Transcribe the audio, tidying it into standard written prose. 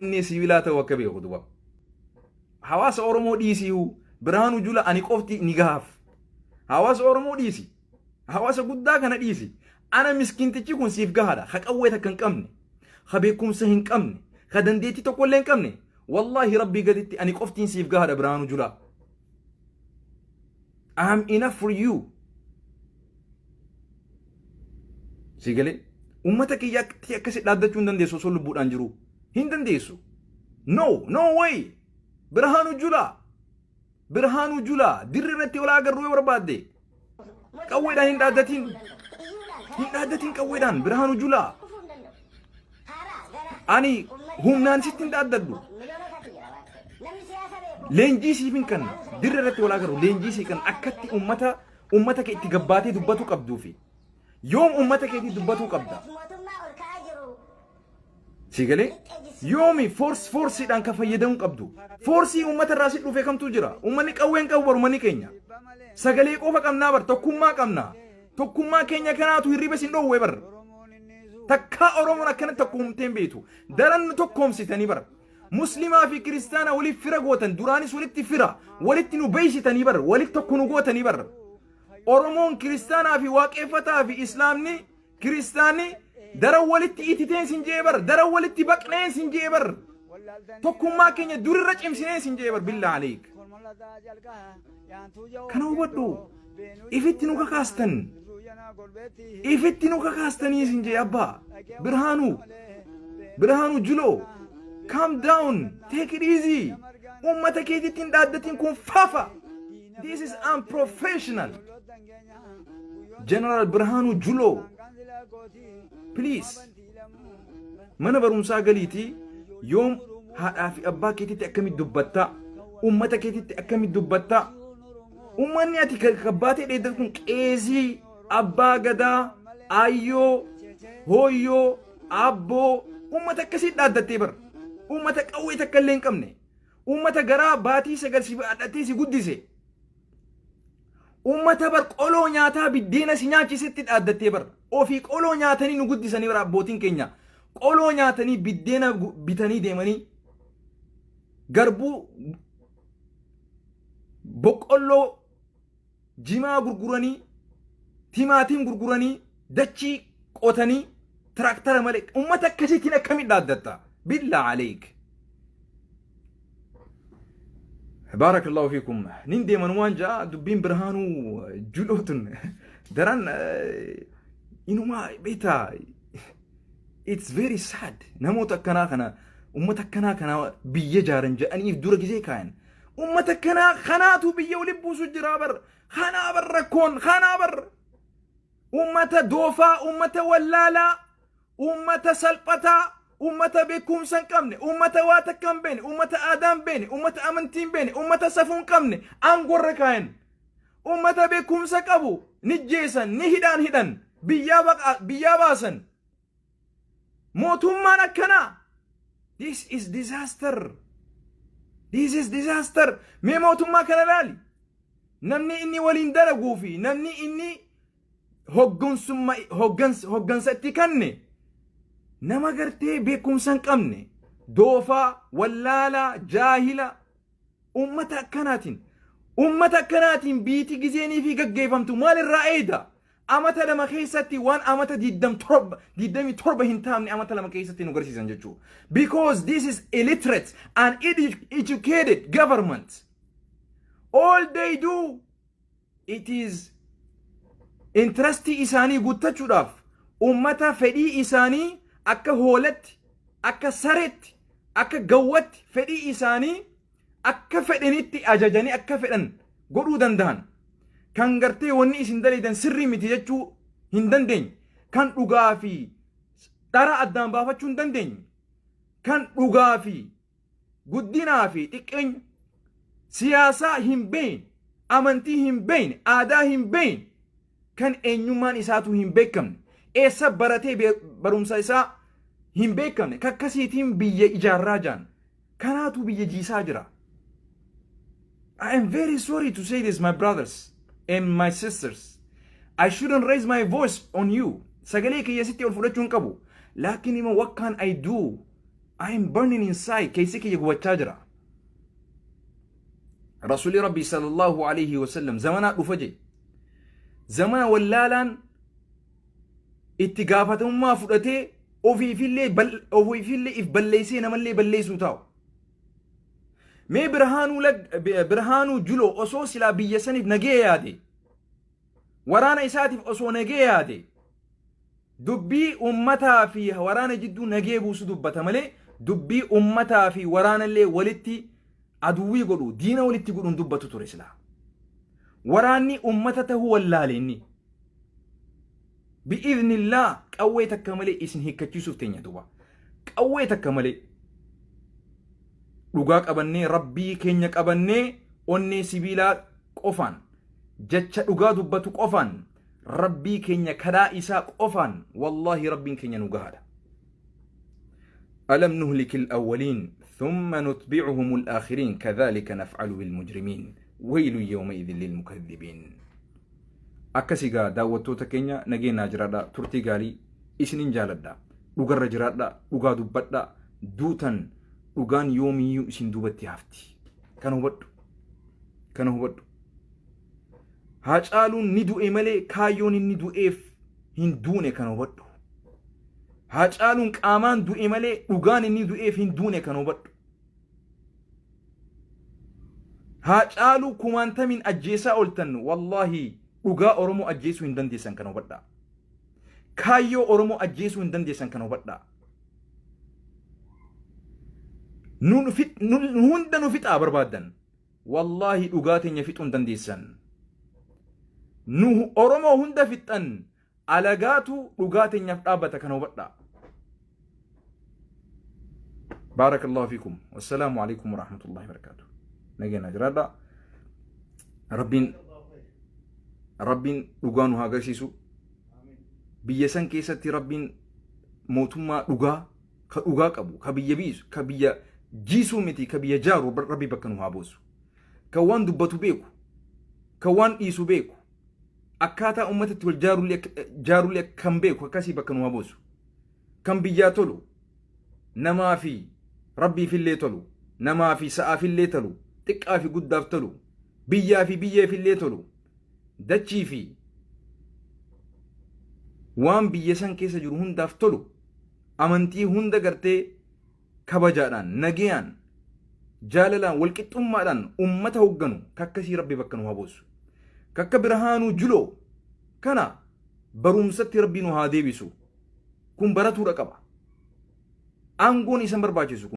inni sibiilaa ta'uu akka beeku duba. Hawaasa Oromoo dhiisii Birhaanuu Julaa ani qofti ni gaaf. Hawaasa Oromoo dhiisi. Hawaasa guddaa kana dhiisi. Ana miskintichi kun siif gahaadha. Ha qawwee takka hin qabne. Ha beekumsa hin qabne. Ha dandeettii tokko illee hin qabne. Wallahi rabbii gaditti ani qoftiin siif gahaadha Birhaanuu Julaa. I'm enough for you. Sigalee ummata kiyyaatti akkasi dhaaddachuu hin dandeessu osoo lubbuudhaan jiru. Hin dandeessu. No way. Birhaanuu Julaa. Birhaanuu Julaa dirri irratti wal agarruu yoo barbaadde. Qawweedhaan hin dhaaddatiin. Hin dhaaddatiin qawweedhaan Birhaanuu Julaa. Ani humnaan sitti hin dhaaddadhu. Leenjii siif hin kenna. Dirri irratti wal agarru leenjii siif kenna akkatti ummata kee itti gabbaatee dubbatu qabduufi. Yoom ummata keetii dubbatu qabda. Sigalee yoomi forsiidhaan ka fayyadamuu qabdu. Forsii ummata irraa si dhufe kamtu jira. Ummanni qawween qabu barumani keenya. Sagalee qofa qabnaa bar tokkummaa qabna. Tokkummaa keenya kanaatu hirriba sin dhoowwe bar. Takka Oromoon akkana tokkumteen beetu. Daran tokkoomsitanii bar. Muslimaa fi kiristaana waliif fira gootan duraanis walitti fira. Walitti nu beeysitanii bar. Walitti tokko nu gootanii bar. Oromoon kiristaanaa fi waaqeffataa fi islaamni kiristaanni dara walitti ititeen sin jee bar. Dara walitti baqneen sin jee bar. Tokkummaa keenya durirra cimsineen sin jee bar billaa aleek. Kana hubadhu ifitti nu kakaastan. Ifitti nu kakaastanii sin jee abbaa. Birhaanuu Juloo. Calm down. Take it easy. Ummata keetitti hin dhaaddatiin kun fafa. This is unprofessional. General Birhaanuu Juloo. Please. Mana barumsaa galiitii yoom haadhaa fi abbaa keetitti akkamitti dubbatta. Ummata keetitti akkamitti dubbatta. Ummanni ati kabbaatee dheeddatu kun qeesii, abbaa gadaa, ayyoo, hooyyoo, abboo. Ummata akkasii dhaaddattee bar. Ummata qawwee takka illee hin qabne. Ummata garaa baatii sagal si badhatee si guddise. Ummata bar qoloo nyaataa biddeena si nyaachisetti dhaaddattee bar. Ofii qoloo nyaatanii nu guddisanii bar abbootiin keenya. Qoloo nyaatanii biddeena bitanii deemanii garbuu boqqolloo jimaa gurguranii timaatiin gurguranii dachii qotanii tiraktara malee ummata akkasiitiin akkamitti dhaaddatta billah aleek. بارك الله فيكم. نندي من وانجا دبين برهانو جلوتن دران إنه ما بيتا. It's very sad. نموت كنا أمتك كنا بيجارن جاني في دورك زي كائن. أمتك كنا خناتو بيجي ولبوا سجرابر خنابر ركون خنابر. أمتا دوفا أمتا ولالا أمتا سلبتا أمتا بيكم سن كمني أمتا واتا كم بيني أمتا آدم بيني أمتا أمنتين بيني أمتا سفون كمني أنقر ركاين أمتا بيكم سكابو نجيسن نهدان بياباسن موتهم ما نكنا. This is disaster. This is disaster. مي موتهم ما كان لالي نمني إني ولين درقو في نمني إني هقن ستكني nama gartee beekumsa hin qabne doofaa wallaala jaahila ummata akkanaatiin biiti gizeenii fi gaggeeffamtu maalirraa eeda amata lama keessatti waan amata 27 hin taamne amata lama keessatti nu garsiisan jechuu because this is illiterate and educated government. All they do it is interestii isaanii guuttachuudhaaf ummata fedhii isaanii akka hoolatti akka sareetti akka gawwatti fedhii isaanii akka fedhanitti ajajanii akka fedhan godhuu danda'an kan gartee wanni isin daliidan sirrii miti jechuu hin dandeenye kan dhugaa fi dhara addaan baafachuu hin dandeenye kan dhugaa fi guddinaa fi xiqqeenya siyaasaa hin beekne amantii hin beekne aadaa hin beekne kan eenyummaan isaatu hin beekamne eessa baratee barumsa isaa hin beekamne kakkasiitiin biyya ijaarraa jaan kanaatu biyya jiisaa jira. I am very sorry to say this, my brothers and my sisters. I shouldn't raise my voice on you. Sagalee kiyya sitti ol fudhachuu hin qabu. Laakiin ima what can I do? I am burning inside. Keessa kiyya gubachaa jira. Rasuli Rabbi sallallahu alayhi wa sallam zamanaa dhufa je. Zamana wallaalaan itti gaafatamummaa fudhatee ofiifillee if balleessee namallee balleessuu taa'u. Mee Birhaanuu Juloo osoo silaa biyya saniif nagee yaade, waraana isaatiif osoo nagee yaade, dubbii ummataa fi waraana jidduu nagee buusu dubbata malee dubbii ummataa fi waraanallee walitti aduwwii godhu diina walitti godhuun dubbatu ture silaa. Waraanni ummata tahuu wallaale inni. Bi'iidhnillah qawwee takka malee isin hiikkachiisuuf teenya duba. Qawwee takka malee dhugaa qabannee rabbii keenya qabannee onnee sibiilaa qofaan jecha dhugaa dubbatu qofaan rabbii keenya kadhaa isaa qofaan wallahi rabbiin keenya nu gahaadha. ألم نهلك الأولين ثم نتبعهم الآخرين كذلك نفعل بالمجرمين ويل يومئذ للمكذبين. أكسيغا داوتوتا كينيا نجينا جرادا ترتي غاري إسنين جالدا لغر جرادا لغا دبدا دوتن لغان يومي إسن دوبتي هافتي كانوا بدو هاجالون ندو إمالي كايون ندو إف هندوني كانوا بدو هاجالون كامان دو إمالي لغان ندو إف هندوني كانوا بدو هاجالو كوانتا من أجيسا أولتن والله dhugaa Oromoo ajjeesuu hin dandeessan kan hubadhaa. Kaayyoo Oromoo ajjeesuu hin dandeessan kan hubadhaa. Nu hunda nu fixaa barbaadan. Wallahi dhugaa teenya fixuu hin dandeessan. Nu Oromoo hunda fixan alagaatu dhugaa teenyaaf dhaabbata kan hubadhaa. Baarakallahu fiikum. Wassalaamu alaikum wa rahmatullahi wa barakatuh. Nageenya jiraadhaa. Rabbiin dhugaa nu haa agarsiisu. Biyya san keessatti Rabbiin mootummaa dhugaa ka dhugaa qabu ka biyya biisu ka biyya jiisuu miti ka biyya jaaru Rabbi bakka nu haa buusu. Kan waan dubbatu beeku kan waan dhiisu beeku akkaataa ummatatti wal jaarullee kan beeku akkasii bakka nu haa buusu. Kan biyyaa tolu namaa fi Rabbiifillee tolu namaa fi sa'aafillee tolu xiqqaa fi guddaaf tolu biyyaa fi biyyeefillee tolu. Dachii fi waan biyya san keessa jiru hundaaf tolu amantii hunda gartee kabajaadhaan nagayaan jaalalaan walqixxummaadhaan ummata hogganu kakkasii Rabbi bakka nu haa buusu. Kakka Birhaanuu Juloo kana barumsatti Rabbi nu haa deebisu. Kun baratuudha qaba. Aangoon isan barbaachisu.